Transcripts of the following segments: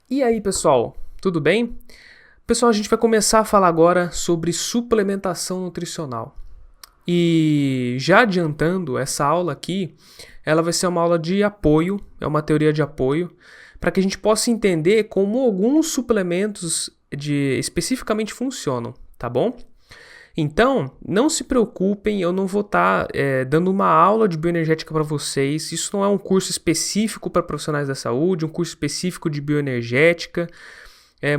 E aí, pessoal, tudo bem? Pessoal, a gente vai começar a falar agora sobre suplementação nutricional. E já adiantando, essa aula aqui, ela vai ser uma aula de apoio, é uma teoria de apoio, para que a gente possa entender como alguns suplementos especificamente funcionam, tá bom? Então, não se preocupem, eu não vou estar dando uma aula de bioenergética para vocês. Isso não é um curso específico para profissionais da saúde, um curso específico de bioenergética,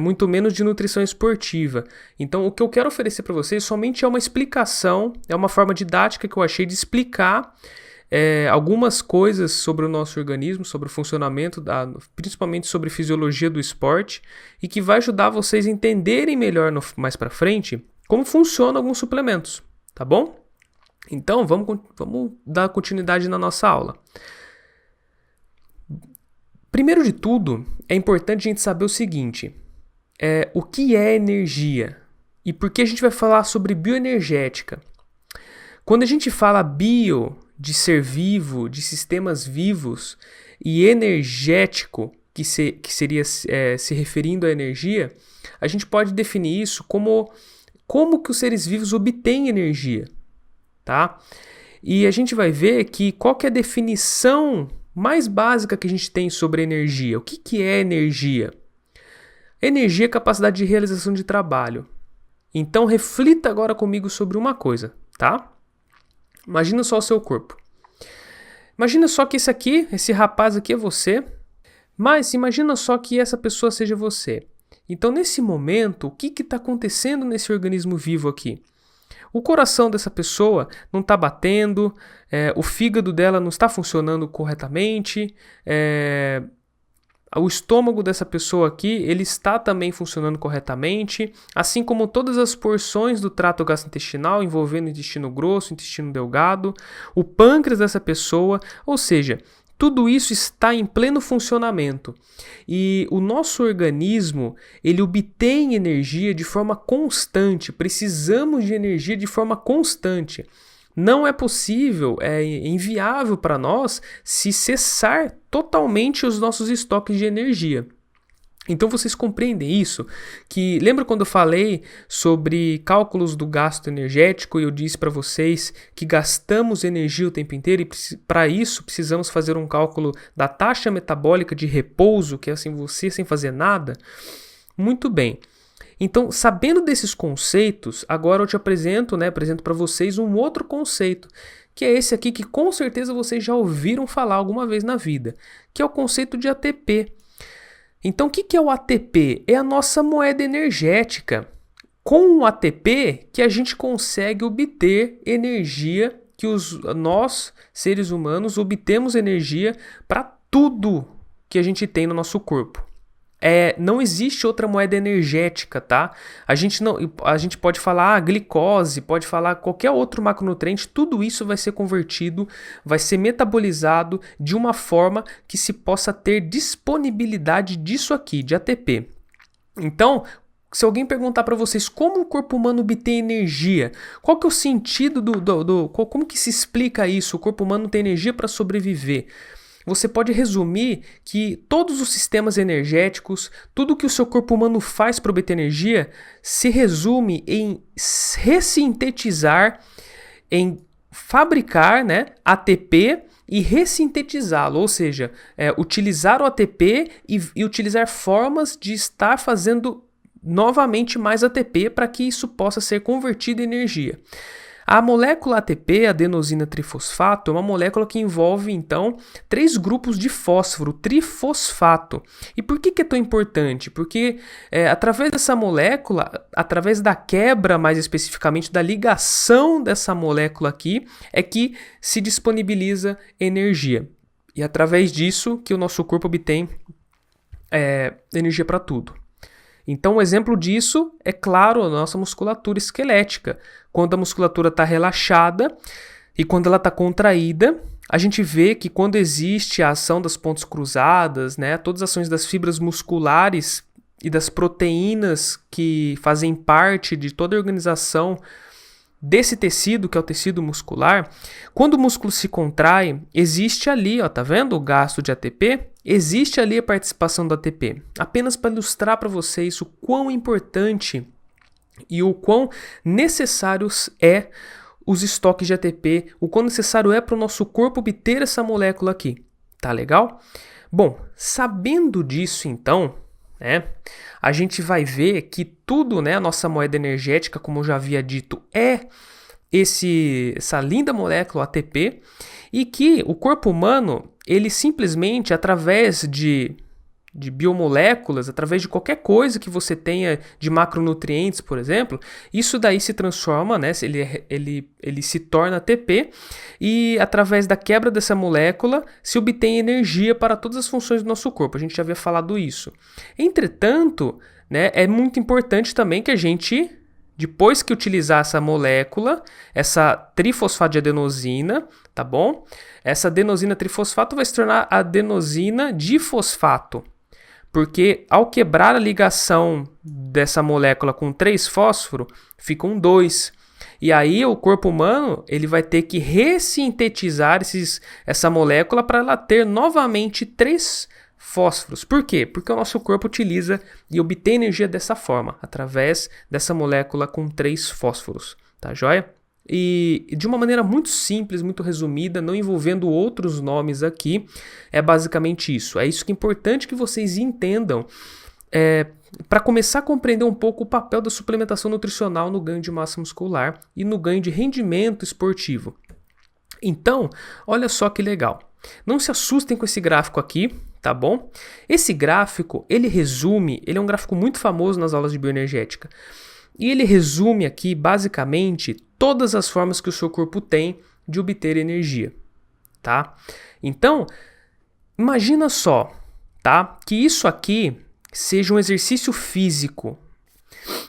muito menos de nutrição esportiva. Então, o que eu quero oferecer para vocês somente é uma explicação, é uma forma didática que eu achei de explicar algumas coisas sobre o nosso organismo, sobre o funcionamento, principalmente sobre fisiologia do esporte, e que vai ajudar vocês a entenderem melhor mais para frente como funcionam alguns suplementos, tá bom? Então, vamos dar continuidade na nossa aula. Primeiro de tudo, é importante a gente saber o seguinte: o que é energia? E por que a gente vai falar sobre bioenergética? Quando a gente fala bio, de ser vivo, de sistemas vivos, e energético, que seria se referindo à energia, a gente pode definir isso como que os seres vivos obtêm energia, tá? E a gente vai ver que qual que é a definição mais básica que a gente tem sobre energia. O que é energia? Energia é capacidade de realização de trabalho. Então reflita agora comigo sobre uma coisa, tá? Imagina só o seu corpo. Imagina só que esse rapaz aqui é você, mas imagina só que essa pessoa seja você. Então, nesse momento, o que está acontecendo nesse organismo vivo aqui? O coração dessa pessoa não está batendo, o fígado dela não está funcionando corretamente, o estômago dessa pessoa aqui, ele está também funcionando corretamente, assim como todas as porções do trato gastrointestinal envolvendo o intestino grosso, o intestino delgado, o pâncreas dessa pessoa, ou seja, tudo isso está em pleno funcionamento. E o nosso organismo, ele obtém energia de forma constante. Precisamos de energia de forma constante. Não é possível, é inviável para nós se cessar totalmente os nossos estoques de energia. Então vocês compreendem isso? Que lembra quando eu falei sobre cálculos do gasto energético e eu disse para vocês que gastamos energia o tempo inteiro e para isso precisamos fazer um cálculo da taxa metabólica de repouso, que é assim você sem fazer nada? Muito bem. Então, sabendo desses conceitos, agora eu te apresento para vocês um outro conceito, que é esse aqui que com certeza vocês já ouviram falar alguma vez na vida, que é o conceito de ATP. Então, o que é o ATP? É a nossa moeda energética. Com o ATP que a gente consegue obter energia, que nós, seres humanos, obtemos energia para tudo que a gente tem no nosso corpo. Não existe outra moeda energética, tá? A gente pode falar glicose, pode falar qualquer outro macronutriente, tudo isso vai ser convertido, vai ser metabolizado de uma forma que se possa ter disponibilidade disso aqui, de ATP. Então, se alguém perguntar para vocês como o corpo humano obtém energia, qual que é o sentido como que se explica isso? O corpo humano tem energia para sobreviver. Você pode resumir que todos os sistemas energéticos, tudo que o seu corpo humano faz para obter energia, se resume em ressintetizar, em fabricar ATP e ressintetizá-lo, ou seja, utilizar o ATP e utilizar formas de estar fazendo novamente mais ATP para que isso possa ser convertido em energia. A molécula ATP, adenosina trifosfato, é uma molécula que envolve, então, 3 grupos de fósforo, trifosfato. E por que é tão importante? Porque através dessa molécula, através da quebra, mais especificamente da ligação dessa molécula aqui, é que se disponibiliza energia. E através disso que o nosso corpo obtém energia para tudo. Então, um exemplo disso é, claro, a nossa musculatura esquelética. Quando a musculatura está relaxada e quando ela está contraída, a gente vê que quando existe a ação das pontes cruzadas, todas as ações das fibras musculares e das proteínas que fazem parte de toda a organização desse tecido, que é o tecido muscular, quando o músculo se contrai, existe ali, ó, tá vendo o gasto de ATP? Existe ali a participação do ATP. Apenas para ilustrar para vocês o quão importante e o quão necessários é os estoques de ATP, o quão necessário é para o nosso corpo obter essa molécula aqui. Tá legal? Bom, sabendo disso então, né, a gente vai ver que tudo, né, a nossa moeda energética, como eu já havia dito, é essa linda molécula ATP, e que o corpo humano, ele simplesmente, através de biomoléculas, através de qualquer coisa que você tenha de macronutrientes, por exemplo, isso daí se transforma, né? Ele se torna ATP, e através da quebra dessa molécula se obtém energia para todas as funções do nosso corpo. A gente já havia falado isso. Entretanto, né, é muito importante também que a gente, depois que utilizar essa molécula, essa trifosfato de adenosina, tá bom? Essa adenosina trifosfato vai se tornar adenosina difosfato. Porque ao quebrar a ligação dessa molécula com 3-fósforo, ficam 2. E aí o corpo humano ele vai ter que ressintetizar essa molécula para ela ter novamente 3 fósforos. Por quê? Porque o nosso corpo utiliza e obtém energia dessa forma, através dessa molécula com 3 fósforos. Tá joia? E de uma maneira muito simples, muito resumida, não envolvendo outros nomes aqui, é basicamente isso. É isso que é importante que vocês entendam para começar a compreender um pouco o papel da suplementação nutricional no ganho de massa muscular e no ganho de rendimento esportivo. Então, olha só que legal. Não se assustem com esse gráfico aqui, tá bom? Esse gráfico, ele é um gráfico muito famoso nas aulas de bioenergética. E ele resume aqui, basicamente, todas as formas que o seu corpo tem de obter energia, tá? Então, imagina só, tá? Que isso aqui seja um exercício físico.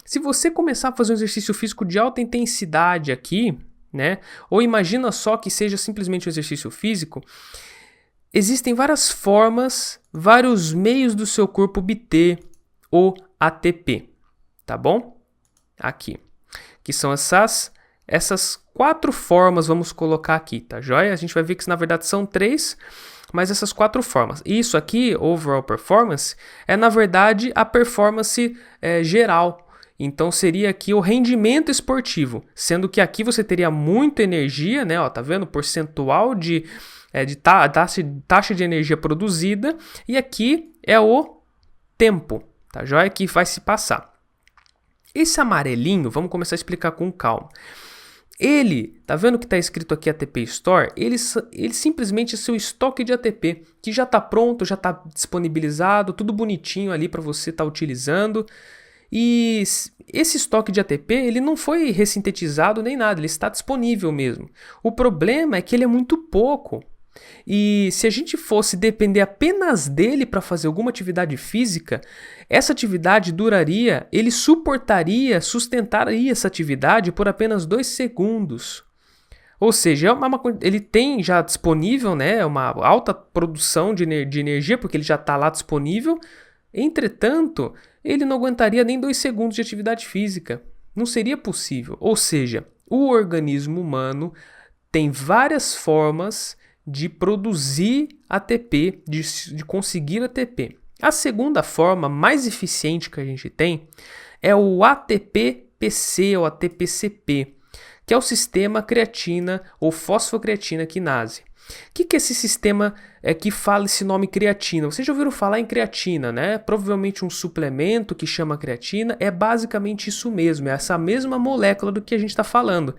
Se você começar a fazer um exercício físico de alta intensidade aqui, né? Ou imagina só que seja simplesmente um exercício físico, existem várias formas, vários meios do seu corpo obter o ATP, tá bom? Aqui, que são essas 4 formas, vamos colocar aqui, tá joia? A gente vai ver que na verdade são 3, mas essas 4 formas. Isso aqui, overall performance, é na verdade a performance geral. Então seria aqui o rendimento esportivo, sendo que aqui você teria muita energia, né? Ó, tá vendo? Percentual de taxa de energia produzida, e aqui é o tempo, tá joia? Que vai se passar. Esse amarelinho, vamos começar a explicar com calma. Ele, tá vendo que está escrito aqui ATP Store? Ele simplesmente é seu estoque de ATP, que já está pronto, já está disponibilizado, tudo bonitinho ali para você estar utilizando. E esse estoque de ATP, ele não foi ressintetizado nem nada, ele está disponível mesmo. O problema é que ele é muito pouco. E se a gente fosse depender apenas dele para fazer alguma atividade física, essa atividade duraria, ele sustentaria essa atividade por apenas 2 segundos. Ou seja, ele tem já disponível, né, uma alta produção de energia, porque ele já está lá disponível. Entretanto, ele não aguentaria nem 2 segundos de atividade física. Não seria possível. Ou seja, o organismo humano tem várias formas de produzir ATP, de conseguir ATP. A segunda forma mais eficiente que a gente tem é o ATP-PC ou ATP-CP, que é o sistema creatina ou fosfocreatina quinase. O que é esse sistema que fala esse nome creatina? Vocês já ouviram falar em creatina, né? Provavelmente um suplemento que chama creatina. É basicamente isso mesmo, é essa mesma molécula do que a gente está falando.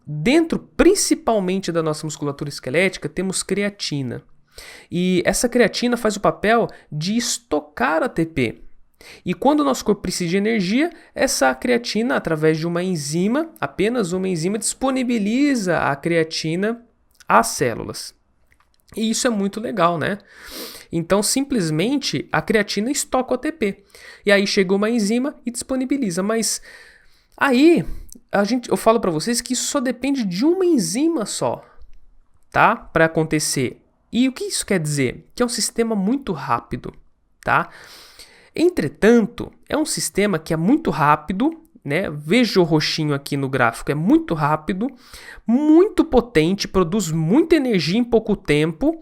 Dentro, principalmente da nossa musculatura esquelética, temos creatina. E essa creatina faz o papel de estocar ATP. E quando o nosso corpo precisa de energia, essa creatina, através de uma enzima, apenas uma enzima, disponibiliza a creatina às células. E isso é muito legal, né? Então, simplesmente, a creatina estoca o ATP. E aí chega uma enzima e disponibiliza. Mas aí, eu falo para vocês que isso só depende de uma enzima só, tá? Para acontecer. E o que isso quer dizer? Que é um sistema muito rápido, tá? Entretanto, é um sistema que é muito rápido, né? Veja o roxinho aqui no gráfico, é muito rápido, muito potente, produz muita energia em pouco tempo,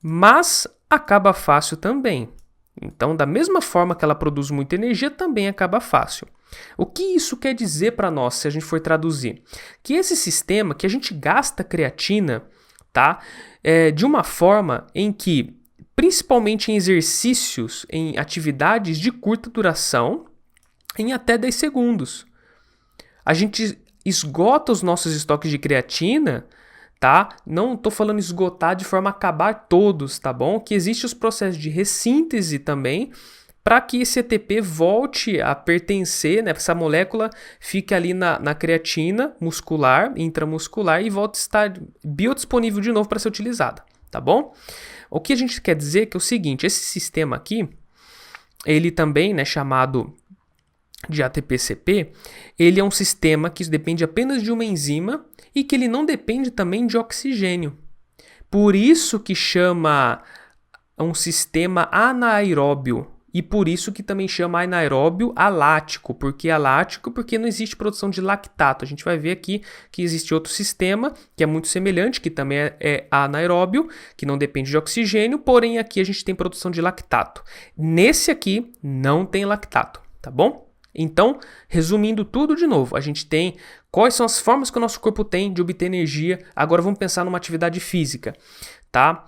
mas acaba fácil também. Então, da mesma forma que ela produz muita energia, também acaba fácil. O que isso quer dizer para nós, se a gente for traduzir? Que esse sistema, que a gente gasta creatina, tá? De uma forma em que, principalmente em exercícios, em atividades de curta duração, em até 10 segundos. A gente esgota os nossos estoques de creatina, tá? Não estou falando esgotar de forma a acabar todos, tá bom? Que existem os processos de ressíntese também, para que esse ATP volte a pertencer, né? Essa molécula fique ali na creatina muscular, intramuscular, e volte a estar biodisponível de novo para ser utilizada, tá bom? O que a gente quer dizer é que é o seguinte, esse sistema aqui, ele também, né, chamado de ATP-CP, ele é um sistema que depende apenas de uma enzima e que ele não depende também de oxigênio. Por isso que chama um sistema anaeróbio. E por isso que também chama anaeróbio alático. Por que alático? Porque não existe produção de lactato. A gente vai ver aqui que existe outro sistema que é muito semelhante, que também é anaeróbio, que não depende de oxigênio, porém aqui a gente tem produção de lactato. Nesse aqui não tem lactato, tá bom? Então, resumindo tudo de novo, a gente tem quais são as formas que o nosso corpo tem de obter energia. Agora vamos pensar numa atividade física. Tá?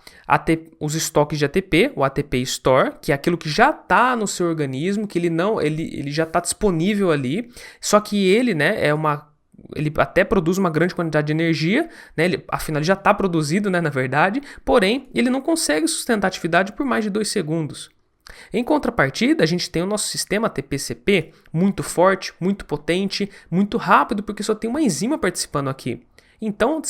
Os estoques de ATP, o ATP Store, que é aquilo que já está no seu organismo, que ele já está disponível ali, só que ele, né, ele até produz uma grande quantidade de energia, né, afinal ele já está produzido, né, na verdade, porém ele não consegue sustentar a atividade por mais de 2 segundos. Em contrapartida, a gente tem o nosso sistema ATP-CP muito forte, muito potente, muito rápido, porque só tem uma enzima participando aqui. Então,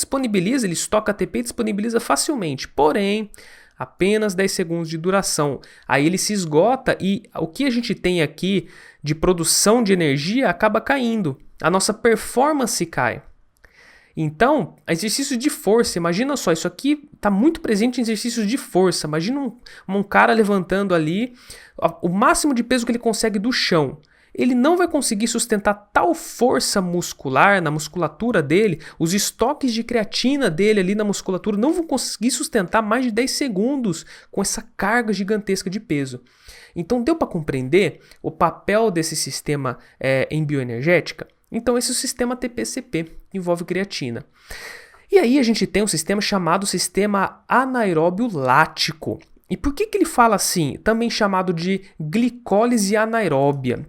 ele estoca ATP e disponibiliza facilmente, porém, apenas 10 segundos de duração. Aí ele se esgota e o que a gente tem aqui de produção de energia acaba caindo. A nossa performance cai. Então, exercícios de força, imagina só, isso aqui está muito presente em exercícios de força. Imagina um cara levantando ali o máximo de peso que ele consegue do chão. Ele não vai conseguir sustentar tal força muscular na musculatura dele, os estoques de creatina dele ali na musculatura não vão conseguir sustentar mais de 10 segundos com essa carga gigantesca de peso. Então deu para compreender o papel desse sistema em bioenergética? Então esse é o sistema ATP-CP, que envolve creatina. E aí a gente tem um sistema chamado sistema anaeróbio lático. E por que ele fala assim? Também chamado de glicólise anaeróbia.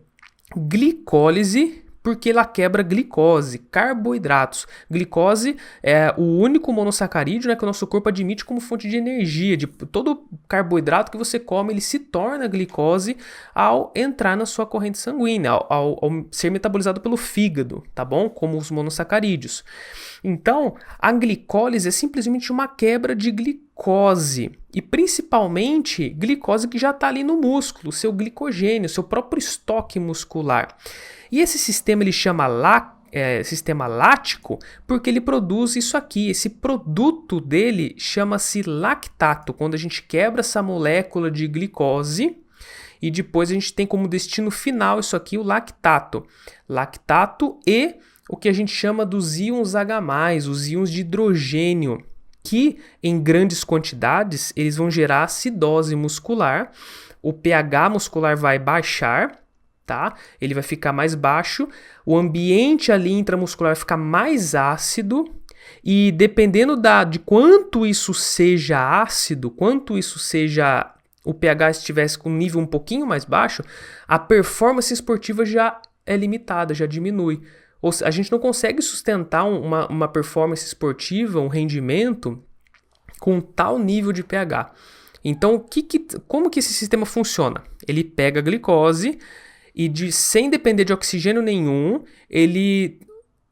Glicólise, porque ela quebra glicose, carboidratos. Glicose é o único monossacarídeo, né, que o nosso corpo admite como fonte de energia. Todo carboidrato que você come, ele se torna glicose ao entrar na sua corrente sanguínea, ao ser metabolizado pelo fígado, tá bom? Como os monossacarídeos. Então, a glicólise é simplesmente uma quebra de glicose. E principalmente glicose que já está ali no músculo, seu glicogênio, seu próprio estoque muscular. E esse sistema ele chama sistema lático porque ele produz isso aqui. Esse produto dele chama-se lactato. Quando a gente quebra essa molécula de glicose e depois a gente tem como destino final isso aqui, o lactato. Lactato e o que a gente chama dos íons H+, os íons de hidrogênio, que em grandes quantidades eles vão gerar acidose muscular, o pH muscular vai baixar, tá? Ele vai ficar mais baixo, o ambiente ali intramuscular vai ficar mais ácido e dependendo de quanto isso seja ácido, quanto isso seja o pH estivesse com um nível um pouquinho mais baixo, a performance esportiva já é limitada, já diminui. A gente não consegue sustentar uma performance esportiva, um rendimento com tal nível de pH. Então, como que esse sistema funciona? Ele pega a glicose e sem depender de oxigênio nenhum, ele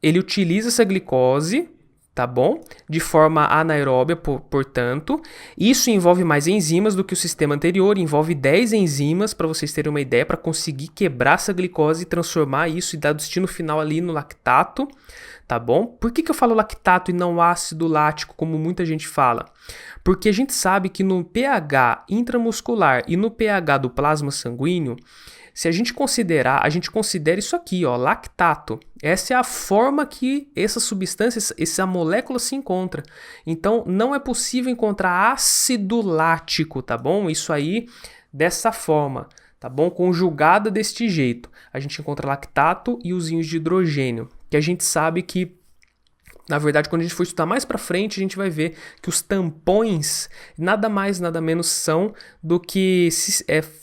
utiliza essa glicose, tá bom? De forma anaeróbia, portanto. Isso envolve mais enzimas do que o sistema anterior, envolve 10 enzimas, para vocês terem uma ideia, para conseguir quebrar essa glicose e transformar isso e dar o destino final ali no lactato, tá bom? Por que eu falo lactato e não ácido lático, como muita gente fala? Porque a gente sabe que no pH intramuscular e no pH do plasma sanguíneo, se a gente considera isso aqui, ó, lactato. Essa é a forma que essa substância, essa molécula se encontra. Então, não é possível encontrar ácido lático, tá bom? Isso aí, dessa forma, tá bom? Conjugada deste jeito. A gente encontra lactato e os íons de hidrogênio, que a gente sabe que, na verdade, quando a gente for estudar mais para frente, a gente vai ver que os tampões nada mais, nada menos são do que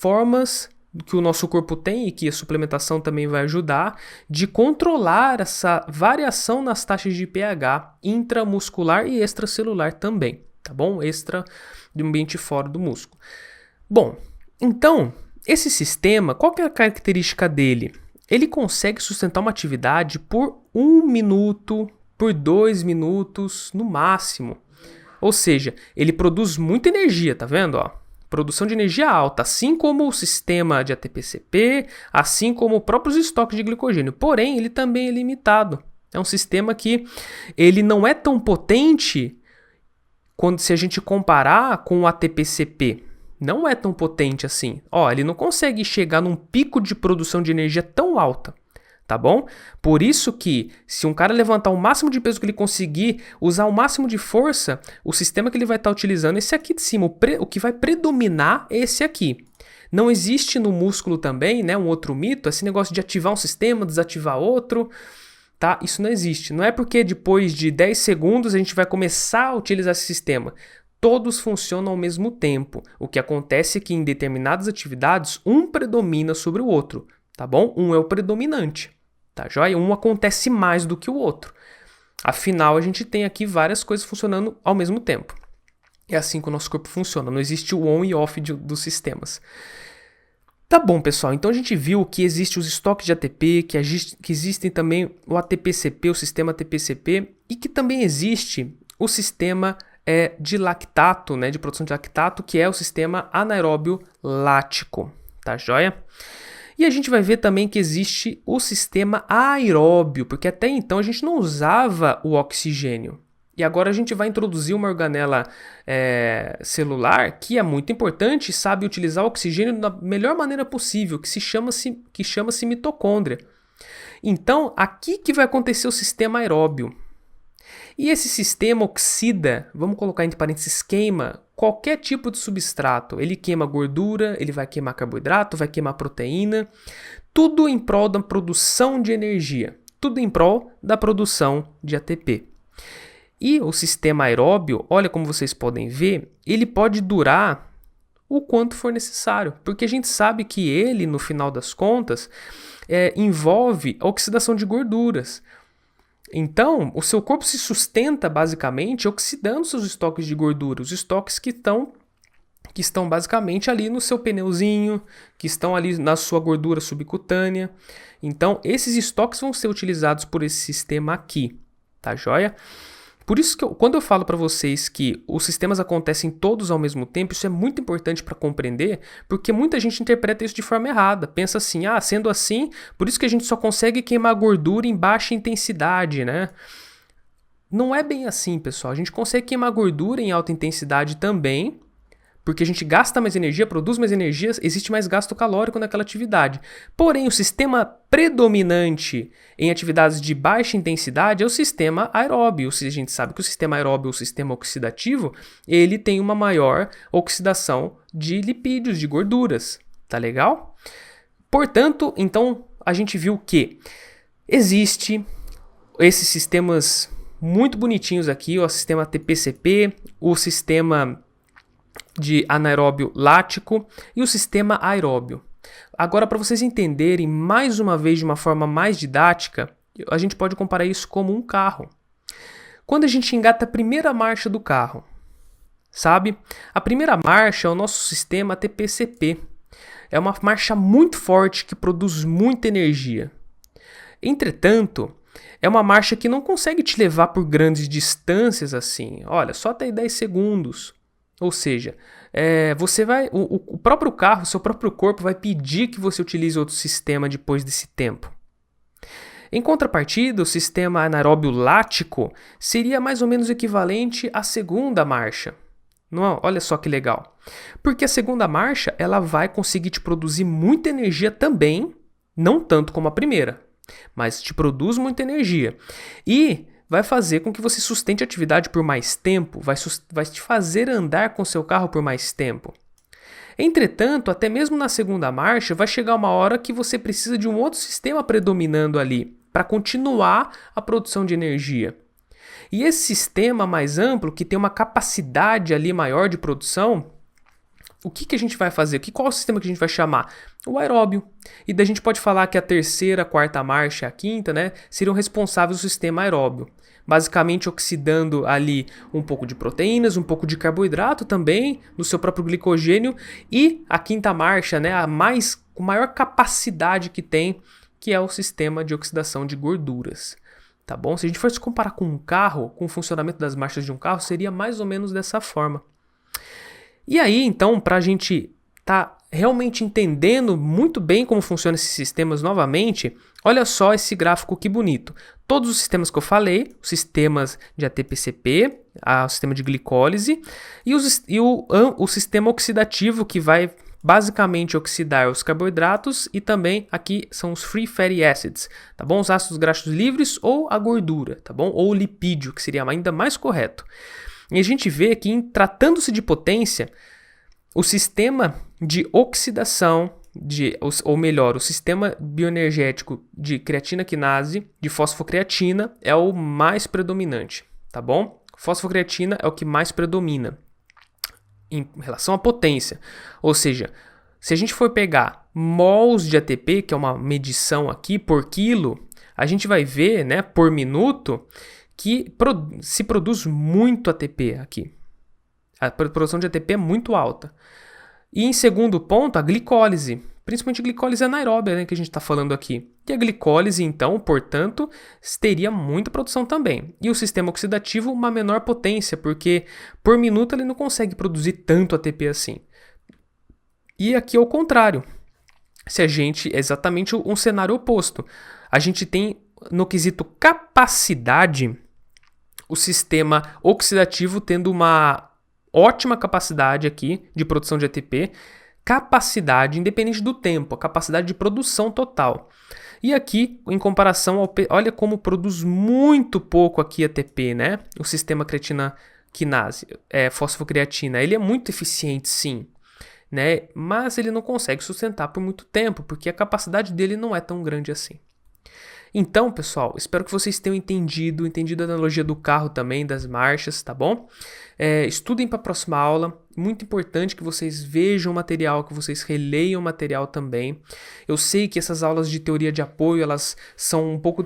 formas que o nosso corpo tem e que a suplementação também vai ajudar de controlar essa variação nas taxas de pH intramuscular e extracelular também, tá bom? Extra do ambiente fora do músculo. Bom, então, esse sistema, qual que é a característica dele? Ele consegue sustentar uma atividade por 1 minuto, por 2 minutos no máximo. Ou seja, ele produz muita energia, tá vendo? Ó? Produção de energia alta, assim como o sistema de ATP-CP, assim como os próprios estoques de glicogênio. Porém, ele também é limitado. É um sistema que ele não é tão potente se a gente comparar com o ATP-CP. Não é tão potente assim. Ó, ele não consegue chegar num pico de produção de energia tão alta. Tá bom? Por isso que, se um cara levantar o máximo de peso que ele conseguir, usar o máximo de força, o sistema que ele vai estar utilizando é esse aqui de cima. O que vai predominar é esse aqui. Não existe no músculo também, né, um outro mito, esse negócio de ativar um sistema, desativar outro, tá? Isso não existe. Não é porque depois de 10 segundos a gente vai começar a utilizar esse sistema. Todos funcionam ao mesmo tempo. O que acontece é que em determinadas atividades, um predomina sobre o outro, tá bom? Um é o predominante. Tá, joia? Um acontece mais do que o outro. Afinal, a gente tem aqui várias coisas funcionando ao mesmo tempo. É assim que o nosso corpo funciona. Não existe o on e off dos sistemas. Tá bom, pessoal. Então a gente viu que existem os estoques de ATP, que existem também o ATP-CP, o sistema ATP-CP, e que também existe o sistema de lactato, né, de produção de lactato, que é o sistema anaeróbio lático. Tá, joia? E a gente vai ver também que existe o sistema aeróbio, porque até então a gente não usava o oxigênio. E agora a gente vai introduzir uma organela celular que é muito importante e sabe utilizar o oxigênio da melhor maneira possível, que chama-se mitocôndria. Então, aqui que vai acontecer o sistema aeróbio. E esse sistema oxida, vamos colocar entre parênteses, queima qualquer tipo de substrato. Ele queima gordura, ele vai queimar carboidrato, vai queimar proteína, tudo em prol da produção de energia, tudo em prol da produção de ATP. E o sistema aeróbio, olha como vocês podem ver, ele pode durar o quanto for necessário, porque a gente sabe que ele, no final das contas, envolve a oxidação de gorduras. Então, o seu corpo se sustenta basicamente oxidando seus estoques de gordura, os estoques que estão basicamente ali no seu pneuzinho, que estão ali na sua gordura subcutânea. Então, esses estoques vão ser utilizados por esse sistema aqui, tá joia? Por isso que quando eu falo para vocês que os sistemas acontecem todos ao mesmo tempo, isso é muito importante para compreender, porque muita gente interpreta isso de forma errada. Pensa assim, sendo assim, por isso que a gente só consegue queimar gordura em baixa intensidade, né? Não é bem assim, pessoal. A gente consegue queimar gordura em alta intensidade também, porque a gente gasta mais energia, produz mais energia, existe mais gasto calórico naquela atividade. Porém, o sistema predominante em atividades de baixa intensidade é o sistema aeróbio. A gente sabe que o sistema aeróbio, o sistema oxidativo, ele tem uma maior oxidação de lipídios, de gorduras. Tá legal? Portanto, então, a gente viu que existe esses sistemas muito bonitinhos aqui, o sistema ATP-CP, o sistema de anaeróbio lático e o sistema aeróbio. Agora, para vocês entenderem mais uma vez de uma forma mais didática, a gente pode comparar isso como um carro. Quando a gente engata a primeira marcha do carro, sabe? A primeira marcha é o nosso sistema ATP-CP. É uma marcha muito forte que produz muita energia. Entretanto, é uma marcha que não consegue te levar por grandes distâncias assim. Olha, só até 10 segundos. Ou seja, o próprio carro, o seu próprio corpo vai pedir que você utilize outro sistema depois desse tempo. Em contrapartida, o sistema anaeróbio lático seria mais ou menos equivalente à segunda marcha. Não, olha só que legal. Porque a segunda marcha ela vai conseguir te produzir muita energia também, não tanto como a primeira, mas te produz muita energia. E vai fazer com que você sustente a atividade por mais tempo, vai te fazer andar com seu carro por mais tempo. Entretanto, até mesmo na segunda marcha, vai chegar uma hora que você precisa de um outro sistema predominando ali para continuar a produção de energia. E esse sistema mais amplo, que tem uma capacidade ali maior de produção, o que a gente vai fazer? Qual é o sistema que a gente vai chamar? O aeróbio. E daí a gente pode falar que a terceira, a quarta marcha e a quinta, né, seriam responsáveis pelo sistema aeróbio. Basicamente oxidando ali um pouco de proteínas, um pouco de carboidrato também, no seu próprio glicogênio. E a quinta marcha, né, com maior capacidade que tem, que é o sistema de oxidação de gorduras. Tá bom? Se a gente fosse comparar com um carro, com o funcionamento das marchas de um carro, seria mais ou menos dessa forma. E aí, então, para a gente estar realmente entendendo muito bem como funcionam esses sistemas novamente, olha só esse gráfico que bonito. Todos os sistemas que eu falei, os sistemas de ATP-CP, o sistema de glicólise e o sistema oxidativo que vai basicamente oxidar os carboidratos e também aqui são os free fatty acids, tá bom? Os ácidos graxos livres ou a gordura, tá bom? Ou o lipídio, que seria ainda mais correto. E a gente vê que, tratando-se de potência, o sistema de oxidação, ou melhor, o sistema bioenergético de creatina quinase, de fosfocreatina, é o mais predominante, tá bom? Fosfocreatina é o que mais predomina em relação à potência. Ou seja, se a gente for pegar mols de ATP, que é uma medição aqui por quilo, a gente vai ver, né, por minuto, que se produz muito ATP aqui. A produção de ATP é muito alta. E em segundo ponto, a glicólise. Principalmente a glicólise anaeróbia, né, que a gente está falando aqui. E a glicólise, então, portanto, teria muita produção também. E o sistema oxidativo, uma menor potência, porque por minuto ele não consegue produzir tanto ATP assim. E aqui é o contrário. É exatamente um cenário oposto. A gente tem, no quesito capacidade, o sistema oxidativo tendo uma ótima capacidade aqui de produção de ATP, capacidade independente do tempo, a capacidade de produção total. E aqui, em comparação olha como produz muito pouco aqui ATP, né? O sistema creatina quinase, fosfocreatina, ele é muito eficiente sim, né? Mas ele não consegue sustentar por muito tempo, porque a capacidade dele não é tão grande assim. Então, pessoal, espero que vocês tenham entendido a analogia do carro também, das marchas, tá bom? Estudem para a próxima aula. Muito importante que vocês vejam o material, que vocês releiam o material também. Eu sei que essas aulas de teoria de apoio, elas são um pouco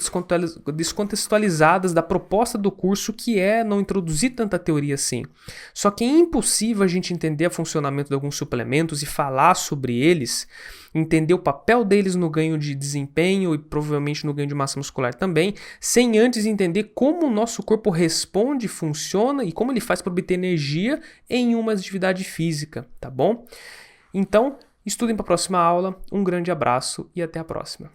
descontextualizadas da proposta do curso, que é não introduzir tanta teoria assim. Só que é impossível a gente entender o funcionamento de alguns suplementos e falar sobre eles, entender o papel deles no ganho de desempenho e provavelmente no ganho de massa muscular também, sem antes entender como o nosso corpo responde, funciona e como ele faz para obter energia em uma atividade física, tá bom? Então, estudem para a próxima aula, um grande abraço e até a próxima.